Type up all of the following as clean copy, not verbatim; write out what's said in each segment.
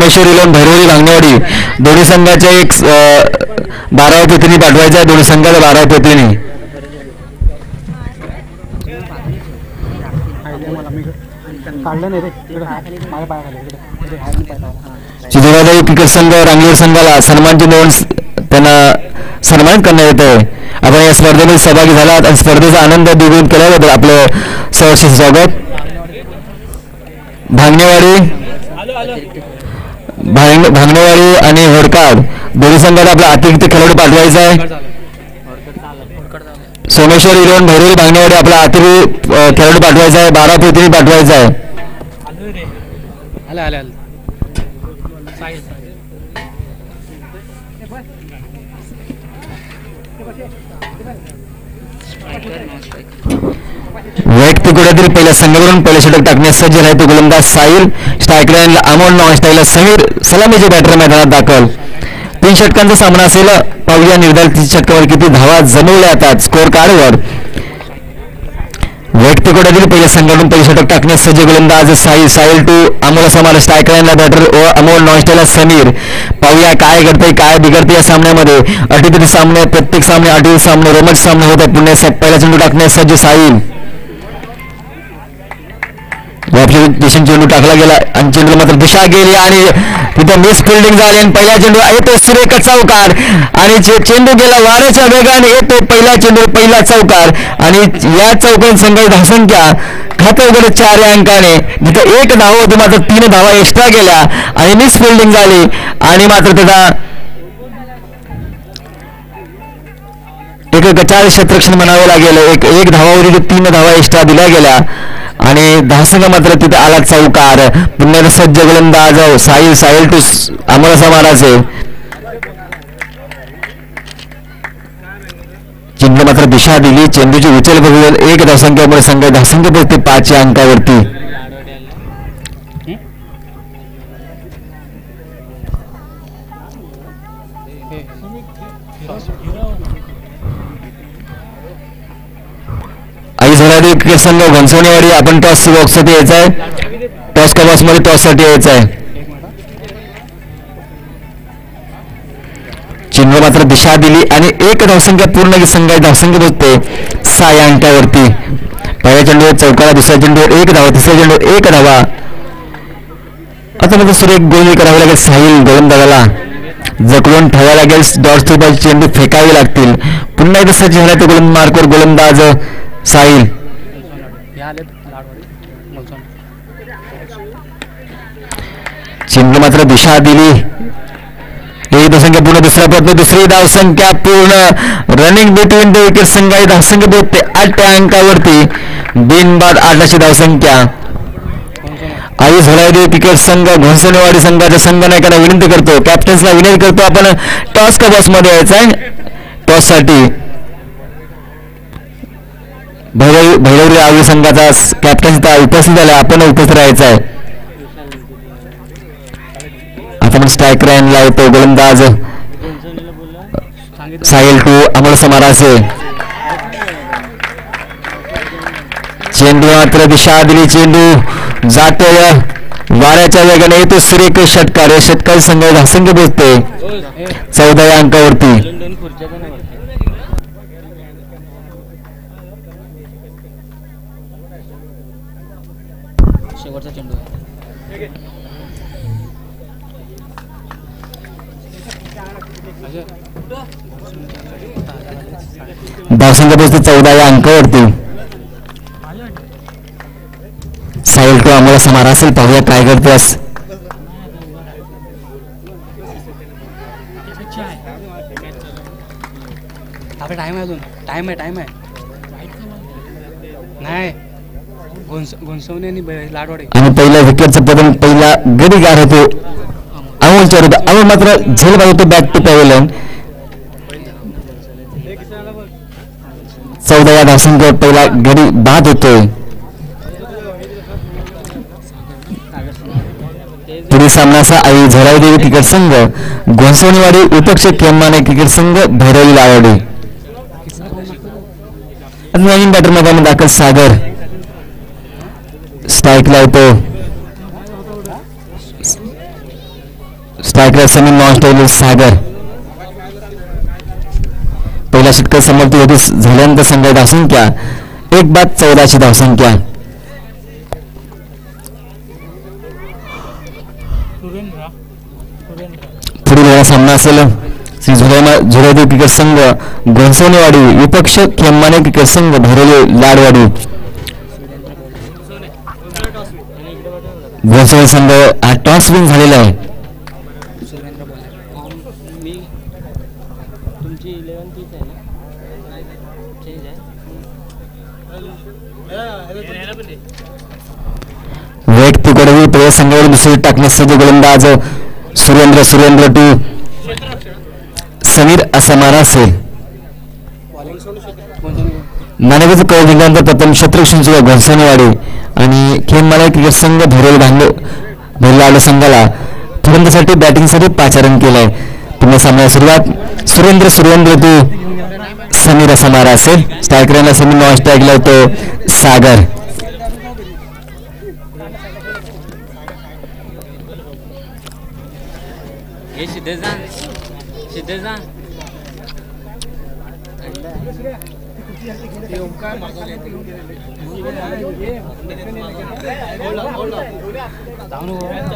Someshwar Elon भैरवली भांगणेवाडी दोन्ही संघाच्या एक 12 तेथीने पाठवायचा आहे. दोन्ही संघाला 12 तेथीने. चित्रदेवी क्रिकेट संघ रांगीर संघाला सन्मानची नोंद त्यांना सन्मानित करण्यात येत आहे. आपण या स्पर्धेमध्ये सहभागी झालात आणि स्पर्धेचा आनंद द्विगुणित केल्याबद्दल आपलं सहर्ष स्वागत. भांगणेवाडी आणि होडकाड दोन्ही संघाला आपला अतिरिक्त खेळाडू पाठवायचा आहे. सोमेश्वर इलोन भैरवली भांगणेवाडी आपला अतिरिक्त खेळाडू पाठवायचा आहे. 12 तेथीने पाठवायचा आहे. वैयक्तिक गुणातील पहिल्या संघाकडून पहिले षटक टाकण्यास सज्ज राहतो गोलंदाज साहिल. स्ट्राईक लाईनला अमोल नॉन स्टाईलला समीर. सलामीचे बॅटर मैदानात दाखल. 3 षटकांचा सामना असेल. पाहूया निर्धारित षटकावर किती धावा जमवल्या जातात स्कोर कार्डवर. वैयक्तिक गुणातील पहिल्या संघाकडून पहिले षटक टाकण्यास सज्ज गोलंदाज साहिल टू अमोल समार. स्ट्राईक लाईनला बॅटर अमोल नॉन स्टाईलला समीर. पाहूया काय घडतंय काय बिघडते या सामन्यामध्ये. अटीतटी सामने प्रत्येक सामने अटी सामने रोमच सामने होत आहेत. पुन्हा पहिला चेंडू टाकण्यास सज्ज साहिल. दिशेने चेंडू टाकला गेला आणि चेंडूला मात्र दिशा गेली आणि तिथं मिस फिल्डिंग झाली आणि पहिला चेंडू येतो सुरेख चौकार आणि चेंडू गेला वाऱ्याच्या वेगाने येतो पहिला चौकार आणि या चौकार संघाची धावसंख्या खातं उघडत 4 अंकाने. जिथं 1 धाव होती मात्र 3 धावा एक्स्ट्रा गेल्या आणि मिस फिल्डिंग झाली आणि मात्र त्याचा एक गचाळ क्षेत्ररक्षण म्हणावं लागेल. एक धावावरील 3 धावा एक्स्ट्रा दिल्या गेल्या आणि धावसंघ मात्र तिथे आला चौकार. पुन्हा सज्ज गोलंदाज साहिल टू अमोल समाराचे. चेंडू मात्र दिशा दिली. चेंडूची उचल बघून 1 धावसंख्यामुळे धावसंख्या पोहोचते 5 अंकावरती. क्रिकेट संघ घनसोलीवाडी आपण टॉस बॉक्ससाठी यायचं आहे. टॉस मध्ये टॉससाठी यायचं आहे. चेंडू मात्र दिशा दिली आणि 1 धावसंख्या पूर्ण संघाची धावसंख्या पोहोचते 6 अंकावरती. पहिल्या चेंडूवर चौकारा, दुसऱ्या चेंडूवर 1 धावा, तिसऱ्या चेंडूवर 1 धावा. आता मात्र सुरेख गोलंदाजी करावी लागेल. साहिल गोलंदाजाला जखडून ठेवावे लागेल. डॉट स्टूपचे चेंडू फेकावे लागतील. पुन्हा एकदा सज्ज झाला तो मार्कवर गोलंदाज साहिल. चेंडू मात्र दिशा दिली. 1 धावसंख्या पूर्ण. दुसरा प्रयत्न. दुसरी धावसंख्या पूर्ण. रनिंग बिटवीन द विकेट संघाची धावसंख्या पोहोचते 8 अंकावरती. बिनबाद 8 अशी धावसंख्या. आई झोलायदे क्रिकेट संघ घोंसलेवाडी संघाच्या संघनायकांना विनंती करतो, कॅप्टन्सला विनंती करतो आपण टॉस का बॉक्स मध्ये यायचं आहे. टॉस साठी भैरवरी आवी संघाचा कॅप्टन उपस्थित झाला. आपण उपस्थित राहायचं आहे. आता मग स्ट्राईक लाईनला येतो गोलंदाज साहिल टू अमोल समाराचे. चेंडू मात्र दिशा दिली. चेंडू जातोय वाऱ्याच्या वेगाने येतो सुरेख षटकार. या षटकार संघाची धावसंख्या पोहोचते 14 अंकावरती. धावसंख्या पोहोचते 14 अंकावरती. साहिल टू अमोल समार असेल. पाहूया काय करतोस. टाइम आहे अजून. टाइम आहे नाही. घोंसवणे आणि लाडवाडे आणि पहिल्या विकेटचं पदन पहिला गडीगार होतो अमोलच्या होता. अमोल मात्र झेल पाहिजे होतो बॅक टू पॅव्हलियन. 14 धावसंख्येवर पहिला गडी बाद होतोय. पुढील सामनाचा आई झोराईदेवी क्रिकेट संघ घोंसवणीवाडी उपक्ष केमाने क्रिकेट संघ भैरवली लावाडी. नवीन बॅटर मैदानात दाखल सागर. स्ट्राईक लावतो. स्ट्रायकर समीर नॉन स्ट्रायकर सागर. पहिल्या षटकार समाप्ती होती झाल्यानंतर संघ धावसंख्या 1/14 धावसंख्या. पुढील सामना असेल श्री झुलेदेव क्रिकेट संघ घोणसवणेवाडी विपक्ष खेमाने क्रिकेट संघ भैरवली लाडवाडी. घोणसवणे संघ हा टॉस विन झालेला आहे. वैयक्तिक गडवी पहिल्या संघावर दुसरी टाकण्यासाठी गोलंदाज सुरेंद्र टू समीर असा मारा असेल. नाणेबाजी कळ जिंकल्यानंतर प्रथम शत्रुघ्न सुद्धा घोणसवणेवाडी आणि खेममाला क्रिकेट संघ भैरवली संघाला फलंदाजीसाठी बॅटिंगसाठी पाचारण केलंय. पुन्हा सामन्याला सुरुवात सुरेंद्र टू समीर असा मारा असेल. स्ट्रायकरला समीर नॉन स्ट्राईक लावतो सागर.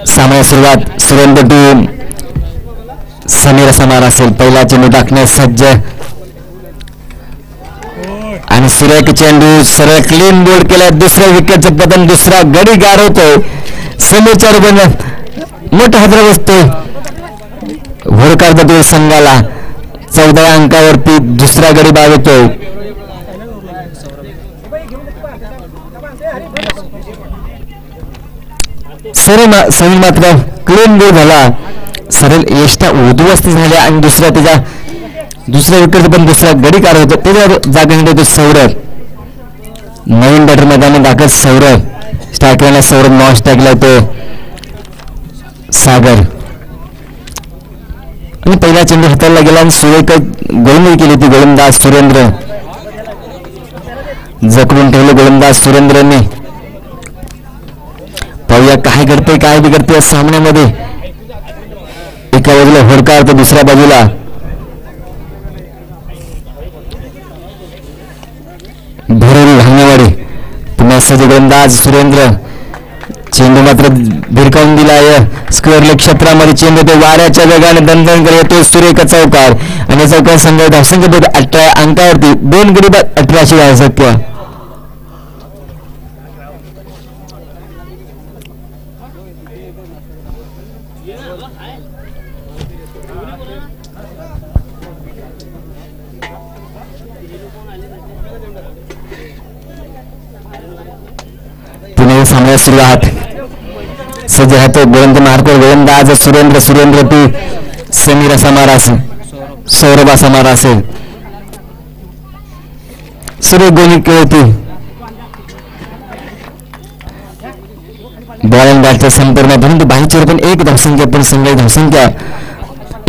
सामन्याला सुरुवात सुरेंद्र टू समीर असा मारा असेल. पहिला चेंडू टाकण्यास सज्ज आणि सुरेख चेंडू सरळ क्लीन बोल्ड केला. दुसऱ्या विकेटचं पतन. दुसरा गडी गारवतोय. समीरच्या रूपाने मोठा हादरा बसतोय. होडकार जातो संघाला 14 अंकावरती दुसरा गडी बाद होतोय. समीर मात्र क्लीन बोल्ड झाला. सरळ यष्टा उद्ध्वस्त झाल्या आणि दुसऱ्या विकेट पण दुसरा गडी कार होतो. त्याच्या जागा होतो सौरभ. नवीन बॅटर मैदानात दाखल सौरभ. स्ट्रायकरला सौरभ नॉन स्ट्राईक लावतो सागर. आणि पहिला चेंडू हाताळला गेला आणि सुरेख गोलंदाजी केली होती गोलंदाज सुरेंद्र. जखडून ठेवलं गोलंदाज सुरेंद्रने. पाहूया काय घडतंय काय बिघडतंय सामन्यामध्ये. एका बाजूला होडकार तर दुसऱ्या बाजूला भैरवली भांगेवाडी. पुन्हा सज्ज गोलंदाज सुरेंद्र. चेंडू मात्र भिरकावून दिलाय स्क्वेअर क्षेत्रामध्ये. चेंडू तो वाऱ्याच्या वेगाने दणदण येतो. सुरेख चौकार आणि चौकार संघ धावसंख्या 18 अंकावरती 2 गडी बाद 18 धावसंख्या. पुणे सामन्यात सुरुवात सज्ज राहतो गोलंदाज मारतो गोलंदाज सुरेंद्र टू समीर असा मारा असेल. सौरभ असा मारा असेल. सर्व गोली खेळती. बॉल अँड बॅटचा संपर्क परंतु बाहेरच्या पण 1 धावसंख्या पण संघाची धावसंख्या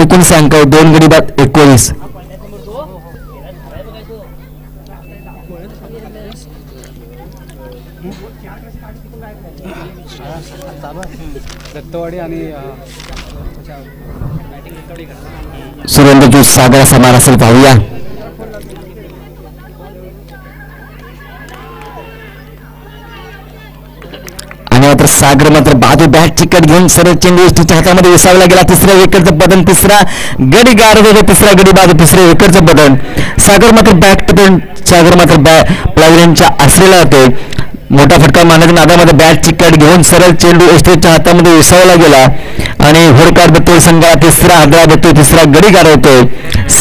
19 अंकावर 2 गडी बाद 19. दत्तवाडी आणि सुरेंद्र टू सागर असा मारा असेल. पाहूया आणि मात्र सागर मात्र बाजू बॅट चिकट घेऊन सरळ चेंडू एसटीच्या हातामध्ये विसावला गेला. तिसऱ्या विकेटचं बटन. तिसरा गडी गार तिसरा गडी बाद तिसऱ्या विकेटचं बटन. सागर मात्र प्लायवूडच्या आसरेला होते. मोठा फटका मारण्याच्या नादामध्ये बॅट चिकट घेऊन सरळ चेंडू एसटीच्या हातामध्ये विसावला गेला आणि होडकार बत्तोय संघाला तिसरा हादरा देतोय. तिसरा गडी गारवतोय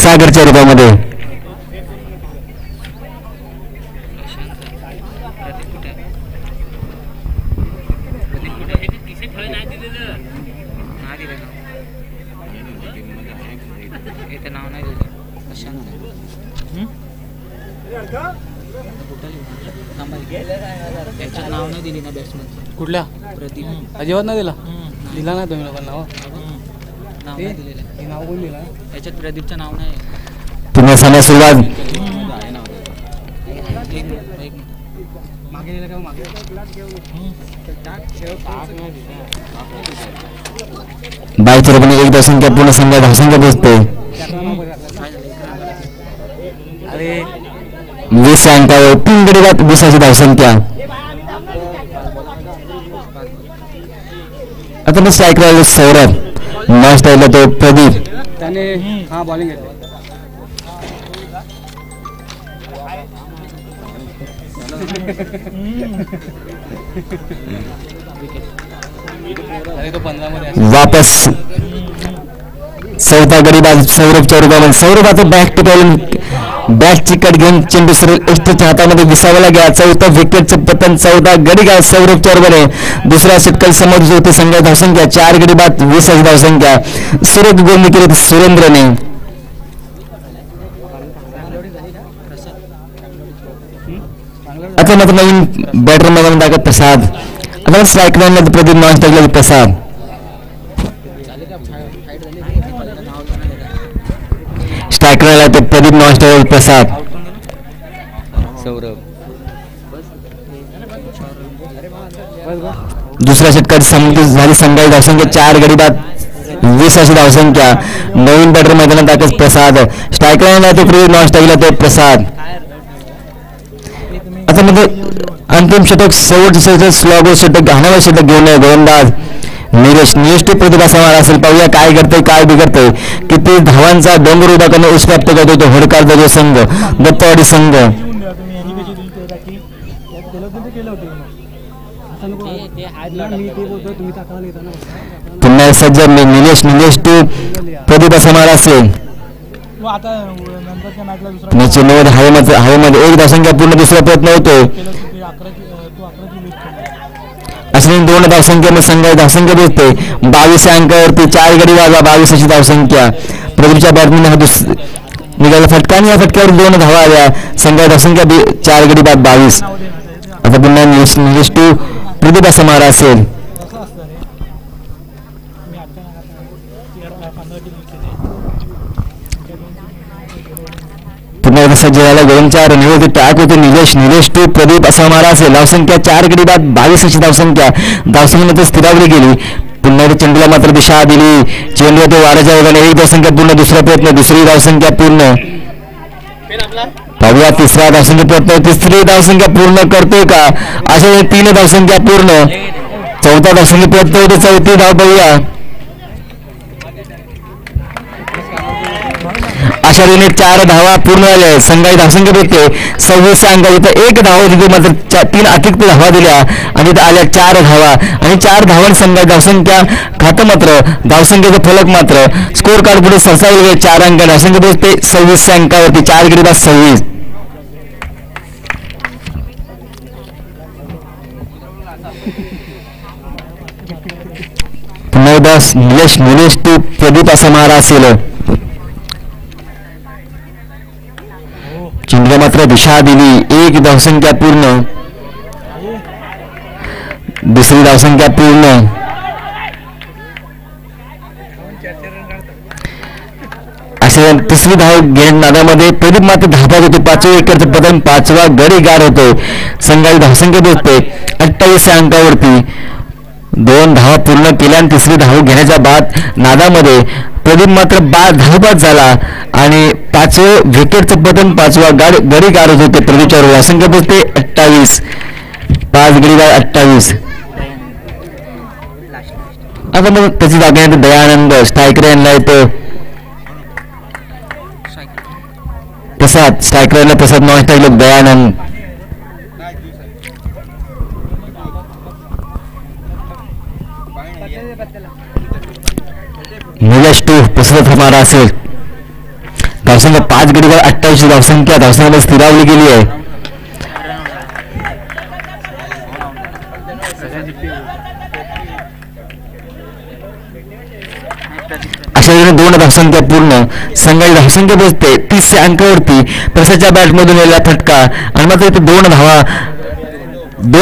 सागरच्या रूपामध्ये. नाव नाही दिली ना बॅट्समन. कुठल्या प्रदीप अजिबात नाही दिला. दिला नाही तुम्ही लोकांना. नाव नाही दिलेलं. नाव कोण दिला त्याच्यात प्रदीपचं नाव नाही. पुन्हा सामन्याला सुरुवात मागे गेलं का मागे बाईच्या रूपाने एक धावसंख्या पूर्ण संघ धावसंख्या पोहोचते अरे 20 अंकावर 3 गडी बाद 20 अशी धावसंख्या. आता मी स्ट्राईक राहिलो सौरभ, नॉन स्ट्राईकला तो प्रदीप. त्याने हा बॉलिंग घेतली. अरे तो 15 मध्ये वापस चौथा गडी बाद सौरभच्या रूपामध्ये. सौरभ आता बॅक टू बॅटची कट घेऊन चेंडू सरळ एस्टच्या हातामध्ये विसावायला घ्या. चौथा विकेटचं पतन, चौथा गडी घ्या सौरभच्या रूपाने. दुसऱ्या षटकात समोर होते संघ धावसंख्या 4 गडी बाद 20 अशी धावसंख्या. सुरेख गोलंदाजी केली होती सुरेंद्रने. आता मात्र नवीन बॅटर मैदान टाकत प्रसाद. आता स्ट्राईक लाईनला प्रदीप, नॉन स्ट्राईकला प्रसाद. स्ट्राईक लाईनला ते प्रदीप, नॉन स्ट्राईकला प्रसाद. सौरभ दुसऱ्या षटकात समाप्ती झाली. संघाची धावसंख्या 4 गडी बाद 20 अशी धावसंख्या. नवीन बॅटर मैदानात टाकत प्रसाद. स्ट्राईक लाईनला ते प्रदीप, नॉन स्ट्राईकला ते प्रसाद. आता मध्ये अंतिम षटक शेवटचं स्लॉगो षटक घाणावर षटक घेऊन गोलंदाज निलेश टू प्रतिभासमान असेल. पाहूया काय करतोय काय बिघडतंय. किती धावांचा डोंगर उभा करणे यश प्राप्त करतो तो होडकार जो संघ दत्तवाडी संघ. पुन्हा सज्ज निलेश टू प्रतिभासमान असेल. चेंडूवर हवेमध्ये एक धावसंख्या पूर्ण. दुसरा प्रयत्न होतो असे 2 धावसंख्या संघाची धावसंख्या पोहोचते 22 अंकावरती. 4 गडी बाद 22 अशी धावसंख्या. प्रदीपच्या बॅटमॅन हा निघाला फटका आणि या फटक्यावर 2 धावा आल्या. संघाची धावसंख्या 4 गडी बाद 22. आता पुन्हा निलेश टू प्रतिभा समारा असेल. पुन्हा सज्ज झाला गोलंदाज 4 निवडते टॅक होते निलेश टू प्रदीप असा मारा असेल. धावसंख्या 4 गडी बाद 22 अशी धावसंख्या. धावसंख्येनंतर स्थिरावली गेली. पुन्हा चेंडूला मात्र दिशा दिली. चेंडू तो वाऱ्याच्या वेगाने एक धावसंख्या पूर्ण. दुसरा प्रयत्न दुसरी धावसंख्या पूर्ण. पाहूया तिसरा धावसंख्या प्रयत्न. तिसरी धावसंख्या पूर्ण करतोय का. अशा 3 धावसंख्या पूर्ण. चौथा धावसंख्या प्रयत्न होते. चौथी धाव पाहूया. अशा रीने 4 धावा पूर्ण झाल्या. संघाची धावसंख्या भेटते 26 अंक. इथं 1 धाव तिथे मात्र 3 अतिरिक्त धावा दिल्या आणि तिथे आल्या 4 धावा आणि 4 धावांनी संघाची धावसंख्या खातं मात्र धावसंख्येचा फलक मात्र स्कोर कार्ड पुढे सरसावले गेले. 4 अंक धावसंख्या पोहोचते 26 अंकावरती. 4 गडी बाद 26. पुन्हा एकदा निलेश टू प्रदीप असा मारा असेल. चेंडूला मात्र दिशा दिली. 1 धावसंख्या पूर्ण. दुसरी धावसंख्या पूर्ण. असे तिसरी धाव घेऊन नादामध्ये प्रदीप मात्र धावत होते. 5व्या विकेटचं पतन 5वा गडी गार होतो. संघाची धावसंख्या पोहोचते 28 अंकावरती. 2 धावा पूर्ण केल्या आणि तिसरी धाव घेण्याच्या बाद नादामध्ये प्रदीप मात्र धावबाद झाला आणि 5व्या विकेटचं पतन 5वा गडी गारत होते. प्रदीपच्या धावसंख्या पोहोचते 28. 5 गडी बाद 28. आता मग त्याची जागा दयानंद स्ट्रायकर यांना येतो. प्रसाद स्ट्रायकर यांना Prasad non striker Dayanand. Nilesh to Prasad हमारा असेल. धावसंख्या 5 गडी बाद 28 धावसंख्या. धावसंख्या स्थिरावली गेली आहे. अशा 2 धावसंख्या पूर्ण. संघाची धावसंख्या पोहोचते 30 अंकावरती. प्रसादच्या बॅटमधून आलेला फटका आणि मात्र इथे 2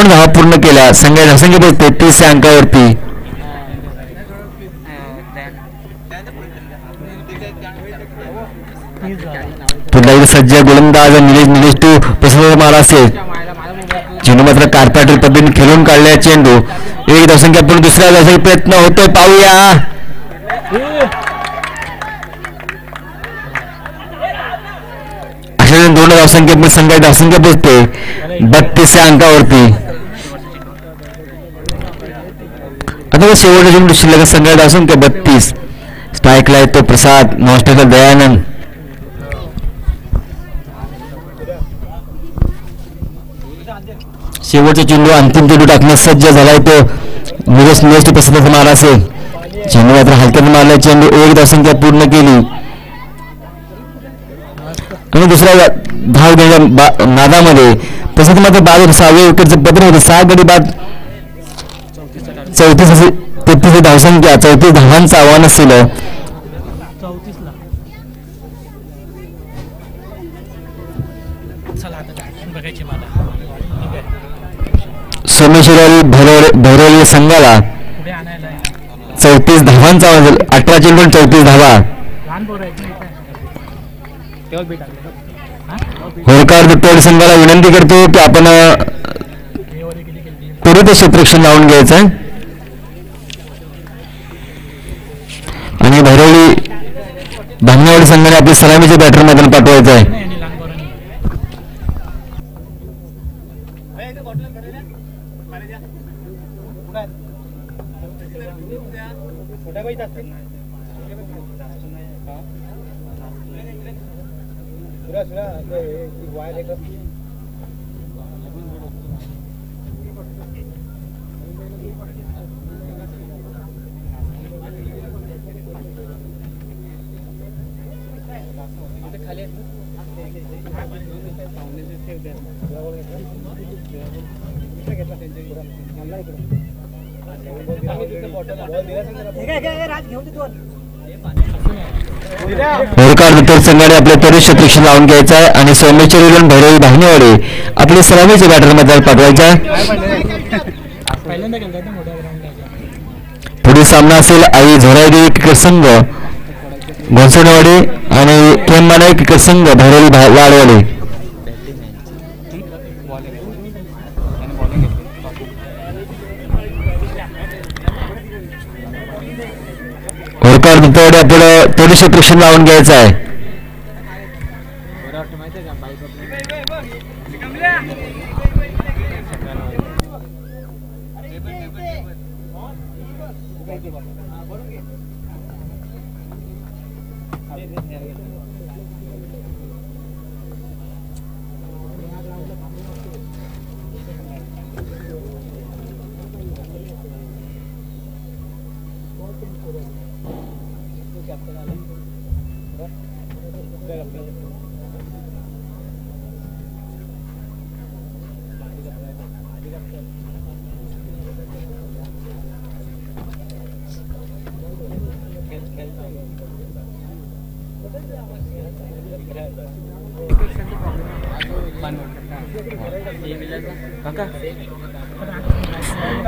धावा पूर्ण केल्या. संघाची धावसंख्या पोहोचते 30 अंकावरती. पुन्हा सज्ज गोलंदाज निलेश टू प्रसाद मारा असेल. चेंडू मात्र कारपाटील पद्धतीने खेळून काढलाय चेंडू. एक धावसंख्या पूर्ण दुसऱ्या धावसाठी प्रयत्न होतोय, पाहूया. अशा 2 धावसंख्या संघाची धावसंख्या पोहोचते 32 या अंकावरती. आता शेवटच्या चेंडू शिल्लक संघाची धावसंख्या 32. स्ट्राईकला येतो प्रसाद, नॉस्टेकर दयानंद. शेवटचा चेंडू अंतिम चेंडू टाकण्यास सज्ज झालाय तो निरस प्रसादाचा मारा असेल. चेंडू मात्र हलक्यात मारला, चेंडू एक धावसंख्या पूर्ण केली आणि दुसऱ्या धाव घेण्याच्या नादामध्ये प्रसाद मात्र बाद 6व्या विकेटचं पत्र होतं. 6 गडी बाद 33 धावसंख्या, 34 धावांचं आव्हान असेल. सोमेश्वरी भैरवली संघाला 34 धावांचा आवाज, 18 चेंडू 34 धावा. होरकार दुट्टवाडी संघाला विनंती करतो की आपण त्वरित क्षेत्ररक्षण लावून घ्यायचं आहे आणि भैरवली धामणेवाडी संघाने आपल्या सलामीचे बॅटर मैदान पाठवायचं आहे. होरकार दुट्टवाडी संघाने आपल्या त्वरित क्षेत्ररक्षण लावून घ्यायचं आहे आणि सोमेश्वरी भैरवी भांगणेवाडी आपले सलामीचे बॅटर मध्ये पाठवायचे आहे. पुढील सामना असेल आई झोराईदेवी क्रिकेट संघ घोणसोडेवाडी आणि केमानाई क्रिकेट संघ भैरवी वाडवाडी. होरकार दुट्टवाडी आपल्याला त्वरित क्षेत्ररक्षण लावून घ्यायचं आहे.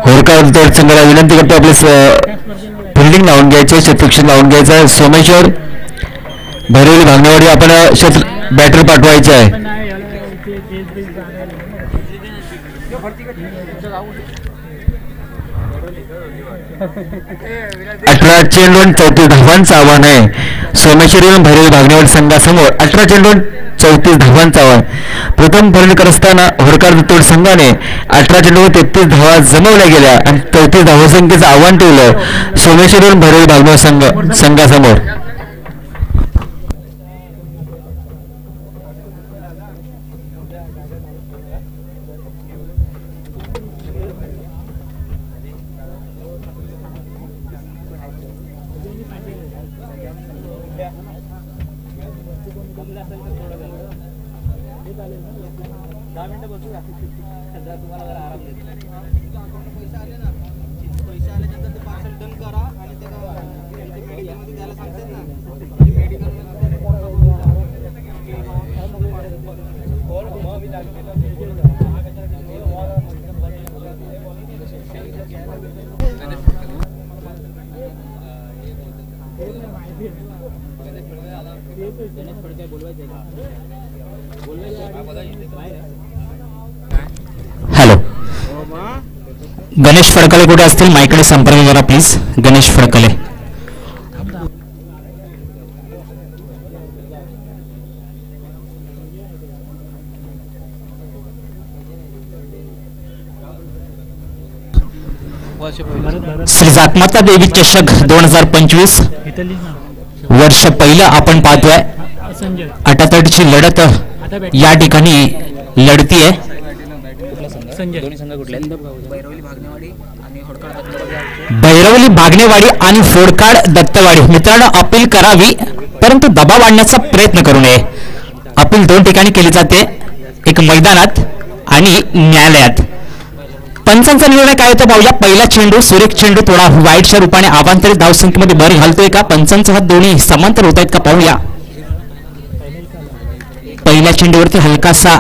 होरकार दुट्टवाडी संघाला विनंती करतो आपले फिल्डिंग लावून घ्यायचे, क्षेत्ररक्षण लावून घ्यायचं आहे. सोमेश्वर भैरवली भांगणेवाडी आपण बॅटर पाठवायचे आहे. 18 चेंडू 34 धावांचं आव्हान आहे सोमेश्वरी भैरवी भांगणेवाडी संघासमोर. 18 चेंडू 34 धावांचं आव्हान. प्रथम फलंदाजी करत असताना होरकार दुट्टवाडी संघाने 18 चेंडूवर 33 धावा जमवल्या गेल्या आणि 34 धावसंख्येचं आव्हान ठेवलं सोमेश्वरी भैरवी भांगणेवाडी संघासमोर. हॅलो गणेश फडकले कुठे असतील माईकडे संपर्क करा प्लीज. गणेश फडकले. श्री जातमाता देवी चषक 2025 वर्ष पहिलं आपण पाहतोय. अटातटीची लढत या ठिकाणी लढतीये. भैरवली भागणेवाडी आणि फोडकाड दत्तवाडी. मित्रांनो अपील करावी परंतु दबाव आणण्याचा प्रयत्न करू नये. अपील दोन ठिकाणी केली जाते, एक मैदानात आणि न्यायालयात. पंचांचा निर्णय काय होता पाहूया. पहिला चेंडू सुरेख चेंडू थोडा वाईटच्या रूपाने अवांतरित धावसंख्येमध्ये भर घालतोय का. पंचांचा हात दोन्ही समांतर होत आहेत का पाहूया. पहिल्या चेंडूवरती हलकासा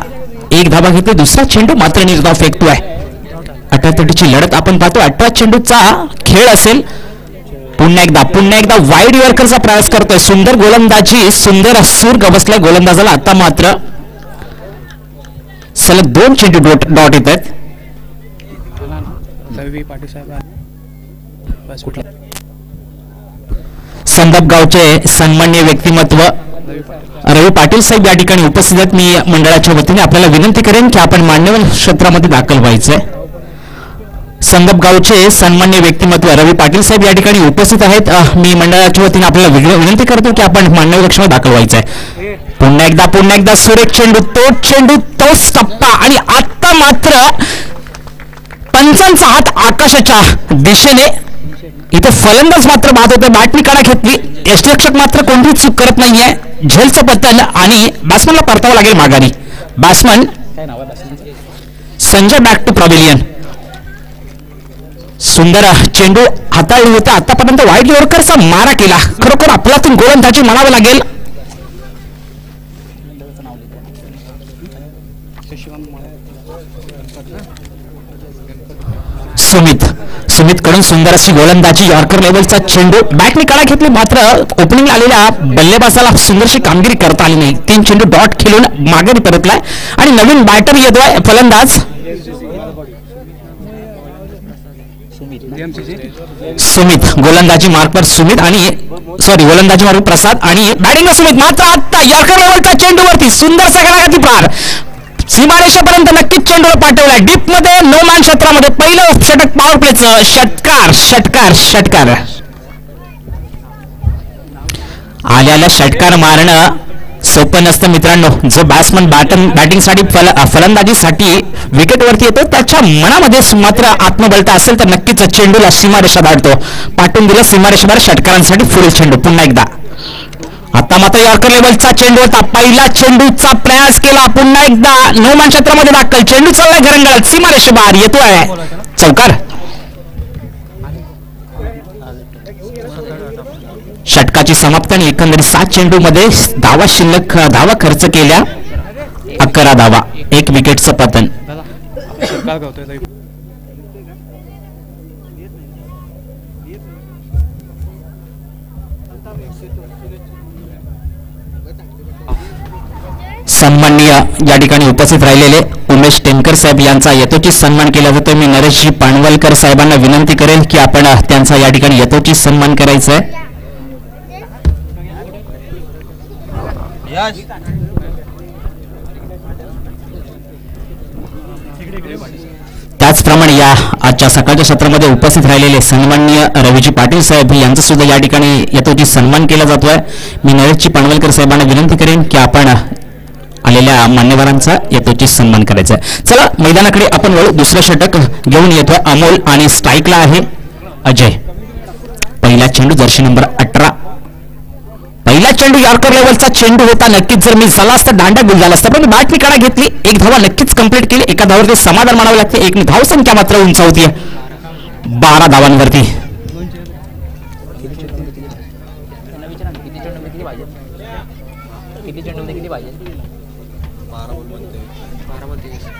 एक धाबा घेतली, दुसरा चेंडू मात्र निर्धाव फेकतोय. अटातटीची लढत आपण पाहतो. 18 चेंडूचा खेळ असेल. पुन्हा एकदा वाईड यॉर्करचा प्रयास करतोय. सुंदर गोलंदाजी, सुंदर सूर गवसलाय गोलंदाजाला. आता मात्र सलग 2 चेंडू डॉट येत आहेत. संदप गावचे सन्मान्य व्यक्तिमत्व रवी पाटील साहेब या ठिकाणी उपस्थित आहेत. मी मंडळाच्या वतीने आपल्याला विनंती करेन की आपण मान्यवर क्षेत्रामध्ये दाखल व्हायचंय. संदप गावचे सन्मान्य व्यक्तिमत्व रवी पाटील साहेब या ठिकाणी उपस्थित आहेत. मी मंडळाच्या वतीने आपल्याला विनंती करतो की आपण मान्यवर कक्षामध्ये दाखल व्हायचंय. पुन्हा एकदा सुरेख चेंडू, तोच टप्पा आणि आता मात्र पंचांचा हात आकाशाच्या दिशेने. इथे फलंदाज मात्र बाद होते. बॅटनी कडा घेतली. यष्टीरक्षक मात्र कोणतीच चूक करत नाहीये. झेलचं पतन आणि बॅट्समनला परतावं लागेल माघारी. Batsman Sanjay back to pavilion. सुंदर चेंडू हाताळली होते. आतापर्यंत वाईड यॉर्करचा मारा केला. खरोखर आपल्यातून गोलंदाजी म्हणावं लागेल. सुमित कडून सुंदर अशी गोलंदाजी. यॉर्कर लेवलचा चेंडू. बॅटने कडा घेतली मात्र ओपनिंग आलेल्या बल्लेबाजाला सुंदरशी कामगिरी करता आली नाही. 3 चेंडू डॉट खेळून माघारी परतलाय आणि नवीन बॅटर येतोय फलंदाज सुमित. गोलंदाजी मार्कवर सुमित आणि गोलंदाजी मार्ग प्रसाद आणि बॅटिंग सुमित. मात्र आता यॉर्कर लेवलचा चेंडूवरती सुंदरसा गळाघाती पार. सीमारेषेपर्यंत नक्कीच चेंडूला पाठवलाय. डीप मध्ये नो मॅन क्षेत्रामध्ये पहिलं षटक पॉवर प्लेचं. षटकार आल्याला षटकार मारणं सोपं नसतं मित्रांनो. जो बॅट्समन बॅटिंगसाठी फलंदाजीसाठी विकेटवरती येतो त्याच्या मनामध्ये मात्र आत्मबलता असेल तर नक्कीच चेंडूला सीमारेषा दाटतो. पाठवून दिलं सीमारेषेवर षटकारांसाठी पुढील चेंडू. पुन्हा एकदा आता मात्र यॉर्कर लेवलचा चेंडू होता. पहिला चेंडूचा प्रयास केला. पुन्हा एकदा नो मॅन क्षेत्रामध्ये दाखल. चेंडू चाललाय घरंगळत. सीमारेषेबाहेर येतोय. चौकार. षटकाची समाप्ती आणि एकंदरीत 7 चेंडूमध्ये धावा खर्च केल्या. 11 धावा. 1 विकेटचं पतन. सन्माननीय या ठिकाणी उपस्थित राहिलेले उमेश टेमकर साहेब यांचा यथोचित सन्मान केला जातो. मी नरेशजी पाणवलकर साहेबांना विनंती करेन की आपण त्यांचा या ठिकाणी यथोचित सन्मान करायचा आहे. त्याचप्रमाणे या आजच्या सकाळच्या सत्रामध्ये उपस्थित राहिलेले सन्माननीय रवीजी पाटील साहेब यांचा सुद्धा या ठिकाणी यथोचित सन्मान केला जातोय. मी नरेशजी पाणवलकर साहेबांना विनंती करेन की आपण आलेल्या मान्यवरांचा यथोचित सन्मान करायचा आहे. चला मैदानाकडे आपण वळू. दुसरं षटक घेऊन येतोय अमोल आणि स्ट्राईकला आहे अजय. पहिला चेंडू जर्सी नंबर 18. पहिला चेंडू यॉर्कर लेवलचा चेंडू होता. नक्कीच जर मी झाला असता दांडा गुल झाला असता पण बॅटनी कडा घेतली. 1 धावा नक्कीच कंप्लीट केली. एका धावावरती समाधान मानावं लागते. 1 धाव संख्या मात्र उंचावतीये 12 धावांवरती.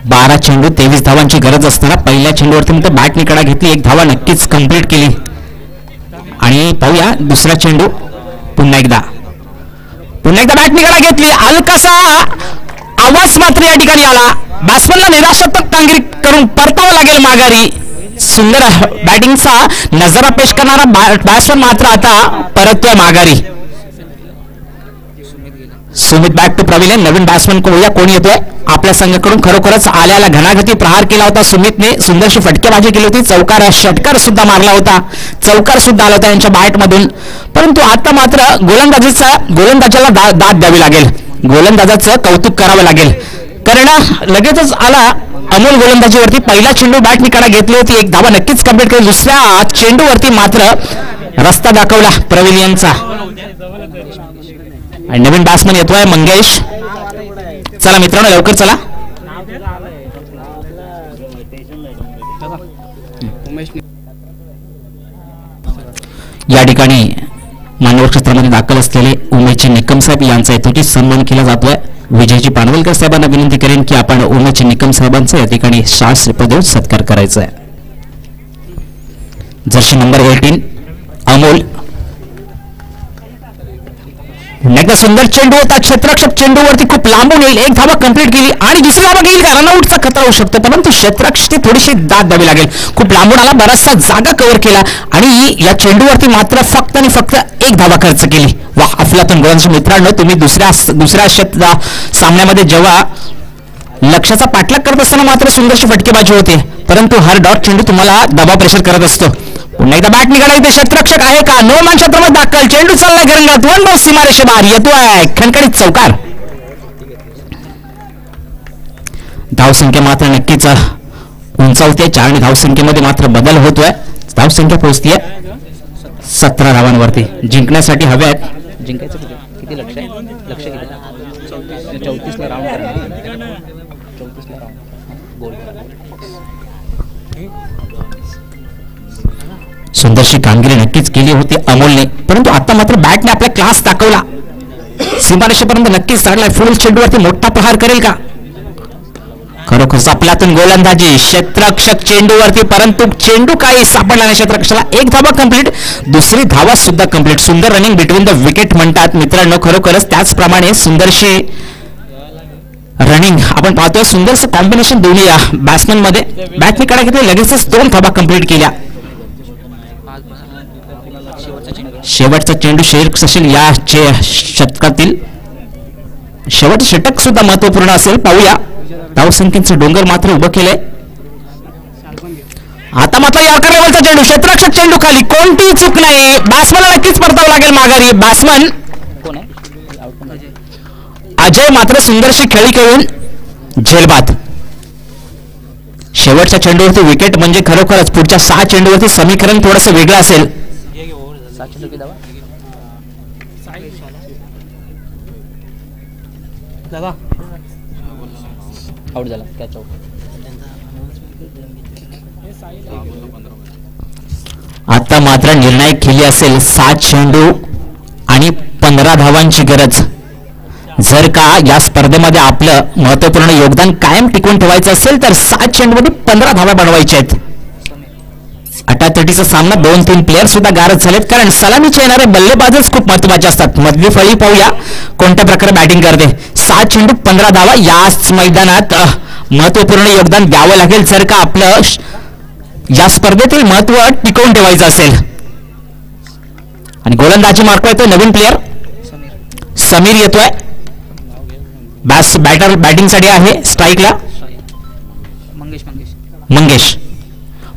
बारा चेंडू 23 धावांची गरज असताना पहिल्या चेंडूवरती मग बॅटनी कडा घेतली. 1 धावा नक्कीच कंप्लीट केली. आणि पाहूया दुसरा चेंडू. पुन्हा एकदा बॅटनी कडा घेतली. हलकासा आवाज मात्र या ठिकाणी आला. बॅट्समनला निराशात्मक कामगिरी करून परतावं लागेल माघारी. सुंदर बॅटिंगचा नजारा पेश करणारा बॅट्समन मात्र आता परततोय माघारी. Sumit back to Praveen. नवीन बॅट्समन कोण येतोय आपल्या संघाकडून. खरोखरच आल्याला घणाघाती प्रहार केला होता सुमितने. सुंदरशी फटकेबाजी केली होती. षटकार सुद्धा मारला होता. चौकार सुद्धा आला होता यांच्या बॅट मधून. परंतु आता मात्र गोलंदाजाला दाद द्यावी लागेल. गोलंदाजाचं कौतुक करावं लागेल. कारण लगेचच आला अमोल गोलंदाजीवरती. पहिला चेंडू बॅट निकाला घेतली होती. एक धावा नक्कीच कंप्लीट केली. दुसऱ्या चेंडूवरती मात्र रस्ता दाखवला प्रविलियनचा. आणि नवीन बॅट्समन येतोय मंगेश. चला मित्रांनो लवकर चला. या ठिकाणी मानव क्षेत्रामध्ये दाखल असलेले उमेशजी निकम साहेब यांचा यथोचित सन्मान केला जातोय. विजयजी पानवलकर साहेबांना विनंती करेन की आपण उमेशजी निकम साहेबांचा या ठिकाणी शास्त्रीय देऊन सत्कार करायचा आहे. Jersey number 18 Amol. एकदा सुंदर चेंडू होता. क्षेत्ररक्षक चेंडूवरती खूप लांबून येईल. एक धावा कंप्लीट केली आणि दुसरी धावा घेईल का रनआउटचा खतरा होऊ शकतो. परंतु क्षेत्ररक्षक थोडीशी दाद द्यावी लागेल. खूप लांबून आला. बराचसा जागा कव्हर केला आणि या चेंडूवरती मात्र फक्त आणि फक्त एक धावा खर्च केली. वा अफलातून गोलंदाज मित्रांनो, तुम्ही दुसऱ्या सामन्यामध्ये जेव्हा लक्ष्याचा पाठलाग करत असताना मात्र सुंदरशी फटकेबाजी होते. परंतु हर डॉट चेंडू तुम्हाला दबाव प्रेशर करत असतो. पुन्हा एकदा बॅट निघाला. इथे क्षेत्ररक्षक आहे का. नो मॅन क्षेत्रामध्ये दाखल. चेंडू चाललाय घरंगात. वन बॉल सीमारेषे बाहेर येतोय. खणखणीत चौकार. धावसंख्या मात्र नक्कीच उंचावते. 4 आणि धावसंख्येमध्ये मात्र बदल होतोय. धावसंख्या पोहोचतीये 17 धावांवरती. जिंकण्यासाठी हव्या आहेत. जिंकायचं किती लक्ष आहे. लक्ष किती 34 ला राऊंड करणार. 34 ला राऊंड गोल. सुंदरशी कामगिरी नक्कीच केली होती अमोलने. परंतु आता मात्र बॅटने आपला क्लास दाखवला. सीमारेषेपर्यंत नक्कीच चढलाय. फुल चेंडूवरती मोठा प्रहार करेल का. खरोखर आपल्यातून गोलंदाजी. क्षेत्ररक्षक चेंडूवरती. परंतु चेंडू काही सापडला नाही क्षेत्ररक्षकाला. एक धावा कंप्लीट. दुसरी धावा सुद्धा कंप्लीट. सुंदर रनिंग बिटवीन द विकेट म्हणतात मित्रांनो. खरोखरच त्याचप्रमाणे सुंदरशी रनिंग आपण पाहतोय. सुंदरचं कॉम्बिनेशन दोन्ही या बॅट्समन मध्ये. बॅटने कडा घेतली. लगेचच 2 धावा कंप्लीट केल्या. शेवटचा चेंडू शेख असेल या शतकातील. शेवटचं षटक सुद्धा महत्वपूर्ण असेल. पाहूया. धावसंख्येचं डोंगर मात्र उभं केलंय. आता मात्र यॉर्कर लेवलचा चेंडू. क्षेत्ररक्षक चेंडू खाली. कोणतीही चूक नाही. बॅट्समनला नक्कीच परतावं लागेल माघारी. बॅट्समन अजय मात्र सुंदरशी खेळी खेळून झेलबाद. शेवटच्या चेंडूवरती विकेट म्हणजे खरोखरच पुढच्या 6 चेंडूवरती समीकरण थोडंसं वेगळं असेल. आउट झाला. Catch out. आता मात्र निर्णायक खेळी असेल. 7 चेंडू आणि 15 धावांची गरज. जर का या स्पर्धेमध्ये आपलं महत्वपूर्ण योगदान कायम टिकवून ठेवायचं असेल तर 7 चेंडूमध्ये 15 धावा बनवायच्या आहेत. 38चा सामना 2-3 प्लेयर सुद्धा गारद झालेत. कारण सलामीचे येणारे बल्लेबाजच खूप महत्वाचे असतात. मधली फळी पाहूया कोणत्या प्रकारे बॅटिंग करते. 7 चेंडू 15 धावा. याच मैदानात महत्वपूर्ण योगदान द्यावं लागेल जर का आपलं या स्पर्धेतील महत्व टिकवून ठेवायचं असेल. आणि गोलंदाजी मार्कला येतोय नवीन प्लेयर समीर येतोय. बॅटर बॅटिंगसाठी आहे. स्ट्राईकला मंगेश.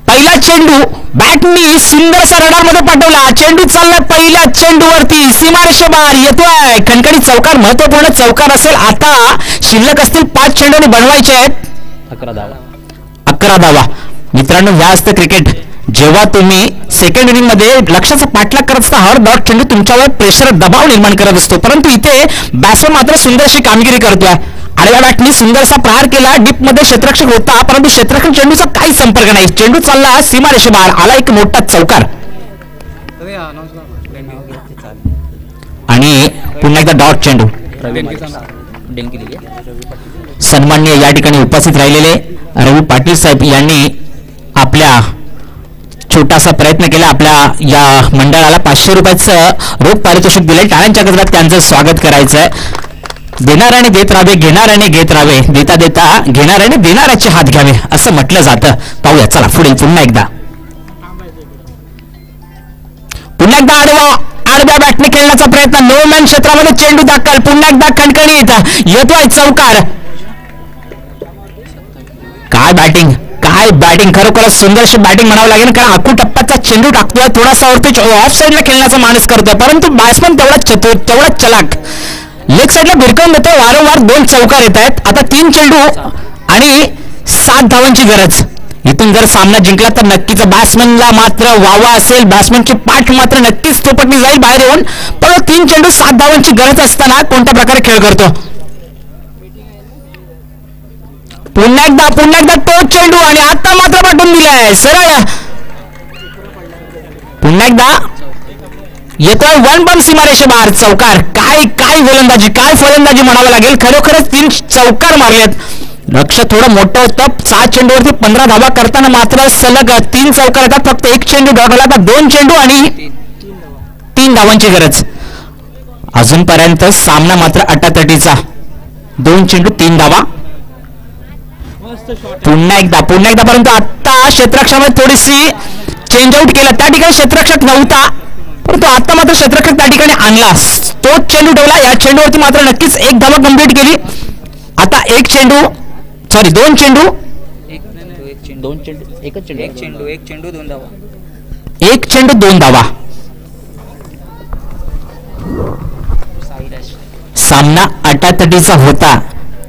पहिला चेंडू बॅटनी सुंदरसा रडारमध्ये पाठवला. चेंडू चाललाय पहिल्या चेंडूवरती. सीमारेषे बाहेर येतोय. खणखणीत चौकार. महत्वपूर्ण चौकार असेल. आता शिल्लक असतील 5 चेंडूने बनवायचे आहेत 11 धावा. मित्रांनो हे असतं क्रिकेट. जेव्हा तुम्ही सेकंड इनिंग मध्ये लक्ष्याचा पाठलाग करत असता हर डॉट चेंडू तुमच्यावर प्रेशर दबाव निर्माण करत असतो. परंतु इथे बॅट्समन मात्र सुंदरशी कामगिरी करतोय. आडव्या बॅटनी सुंदरसा प्रहार केला. डीप मध्ये क्षेत्ररक्षक होता परंतु क्षेत्ररक्षक चेंडूचा काही संपर्क नाही. चेंडू चालला सीमारेषे बाहेर. आला एक मोठा चौकार. आणि पुन्हा एकदा डॉट चेंडू. सन्माननीय या ठिकाणी उपस्थित राहिलेले रवी पाटील साहेब यांनी आपल्या छोटासा प्रयत्न केला. आपल्या या मंडळाला 500 रुपयाचं रोख पारितोषिक दिले. टाळ्यांच्या गजरात त्यांचं स्वागत करायचं आहे. देणाऱ्याने देत राहावे, घेणाऱ्याने घेत राहावे, देता देता घेणाऱ्याने देणाऱ्याचे हात घ्यावे असं म्हटलं जातं. पाहूया चला पुढे पुन्हा एकदा आडव्या बॅटने खेळण्याचा प्रयत्न. नो मॅन क्षेत्रामध्ये चेंडू दाखल. पुन्हा एकदा खणखणीत येतोय चौकार. काय बॅटिंग खरोखरच सुंदरशी बॅटिंग म्हणावं लागेल, कारण आखू टप्प्याचा चेंडू टाकतोय. थोडासा वरती ऑफ साईडला खेळण्याचा माणूस करतोय, परंतु बॅट्समन तेवढा चलाक लेग साईडला भिरकवून देतोय. वारंवार 2 चौकार येत आहेत. आता 3 चेंडू आणि 7 धावांची गरज. इथून जर सामना जिंकला तर नक्कीच बॅट्समनला मात्र वावा असेल. बॅट्समनची पाठ मात्र नक्कीच थोपटली जाईल बाहेर येऊन. पण 3 चेंडू 7 धावांची गरज असताना कोणत्या प्रकारे खेळ करतो. पुन्हा एकदा तो चेंडू आणि आता मात्र पाठवून दिलाय सरळ. पुन्हा एकदा येतोय 1 बन सीमारेषे बाहेर चौकार. काय गोलंदाजी, काय फलंदाजी म्हणावं लागेल. खरोखरच 3 चौकार मारलेत. लक्ष थोडं मोठं होतं. 6 चेंडूवरती 15 धावा करताना मात्र सलग 3 चौकार येतात. फक्त 1 चेंडू धावला तर 2 चेंडू आणि 3 धावांची गरज. अजूनपर्यंत सामना मात्र अटातटीचा. 2 चेंडू 3 धावा. पुन्हा एकदा परंतु आता क्षेत्ररक्षणामध्ये थोडीशी चेंज आउट केला. त्या ठिकाणी क्षेत्ररक्षक नव्हता, परंतु आता मात्र क्षेत्ररक्षक त्या ठिकाणी आणला. तोच चेंडू ठेवला. या चेंडूवरती मात्र नक्कीच 1 धावा कंप्लीट केली. आता 2 चेंडू 2 चेंडू 2 धावा. सामना अटातटीचा होता.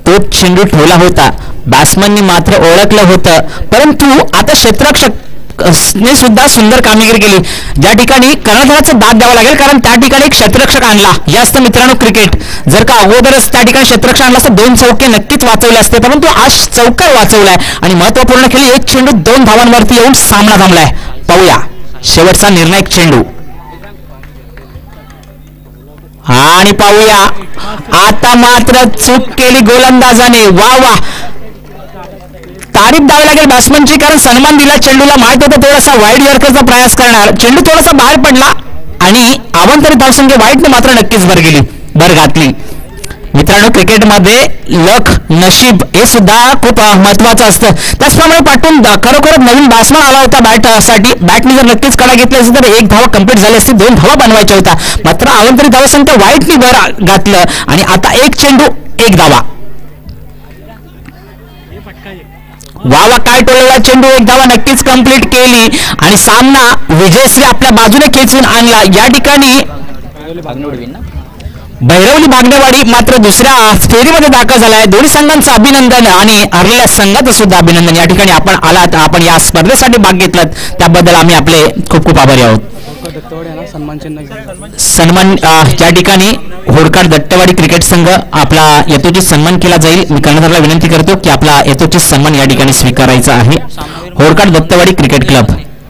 तोच चेंडू ठेवला होता. बॅट्समननी मात्र ओळखलं होतं, परंतु आता क्षेत्ररक्षक ने सुद्धा सुंदर कामगिरी केली. ज्या ठिकाणी कर्णधाराचा दाद द्यावा लागेल, कारण त्या ठिकाणी एक क्षेत्ररक्षक आणला. जास्त मित्रांनो क्रिकेट जर का अगोदरच त्या ठिकाणी क्षेत्ररक्षक आणला असता 2 चौके नक्कीच वाचवले असते, परंतु आज चौकार वाचवलाय आणि महत्वपूर्ण खेळी. 1 चेंडू 2 धावांवरती येऊन सामना थांबलाय. पाहूया शेवटचा निर्णायक चेंडू आणि पाहूया आता मात्र चूक केली गोलंदाजाने. वा तारीफ द्यावी लागेल बॅट्समनची, कारण सन्मान दिला चेंडूला. माहित होतं थोडासा वाईड यॉर्करचा प्रयास करणार. चेंडू थोडासा बाहेर पडला आणि अवांतरित धावसंख्या वाईटने मात्र नक्कीच भर घातली. मित्रांनो क्रिकेटमध्ये लक नशीब हे सुद्धा खूप महत्वाचं असतं. त्याचप्रमाणे पाठवून खरोखरच नवीन बॅट्समन आला होता बॅटसाठी. बॅटने जर नक्कीच कडा घेतली असती तर 1 धावा कंप्लीट झाली असती. 2 धावा बनवायच्या होत्या, मात्र अवांतरित धावसंख्या वाईटने भर घातलं आणि आता 1 चेंडू 1 धावा. वा काय टोळलेला चेंडू. 1 धावा नक्कीच कंप्लीट केली आणि सामना विजयश्री आपल्या बाजूने खेचून आणला. या ठिकाणी भैरवली भागनेवाडी मात्र दुसऱ्या फेरीमध्ये दाखल झालाय. दोन्ही संघांचं अभिनंदन आणि हरलेल्या संघाचं सुद्धा अभिनंदन. या ठिकाणी आपण आलात, आपण या स्पर्धेसाठी भाग घेतलात त्याबद्दल आम्ही आपले खूप खूप आभारी आहोत. सन्मान या ठिकाणी होडकाड दत्तवाडी क्रिकेट संघ आपला यथोचित सन्मान केला जाईल. मी कर्णधाराला विनंती करतो की आपला यथोचित सन्मान या ठिकाणी स्वीकारायचा आहे. होडकाड दत्तवाडी क्रिकेट क्लब.